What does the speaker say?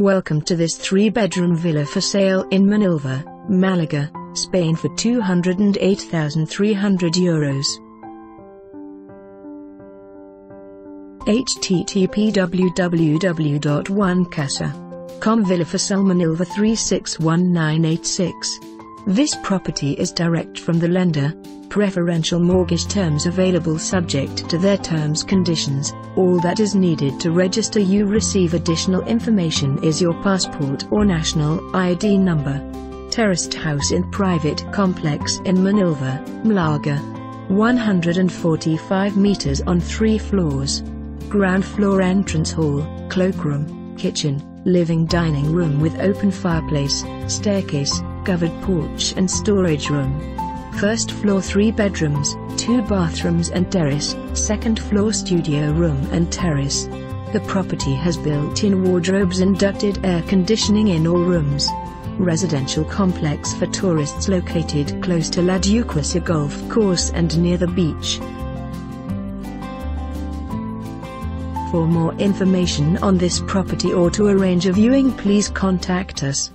Welcome to this 3-bedroom villa for sale in Manilva, Malaga, Spain for €208,300. http://www.onecasa.com Villa for sale Manilva 361986. This property is direct from the lender. Preferential mortgage terms available subject to their terms conditions. All that is needed to register you receive additional information is your passport or national ID number. Terraced house in private complex in Manilva, Malaga. 145 meters on 3 floors. Ground floor entrance hall, cloakroom, kitchen, living dining room with open fireplace, staircase, covered porch and storage room. First floor 3 bedrooms, 2 bathrooms and terrace, second floor studio room and terrace. The property has built-in wardrobes and ducted air conditioning in all rooms. Residential complex for tourists located close to La Duquesa Golf Course and near the beach. For more information on this property or to arrange a viewing, please contact us.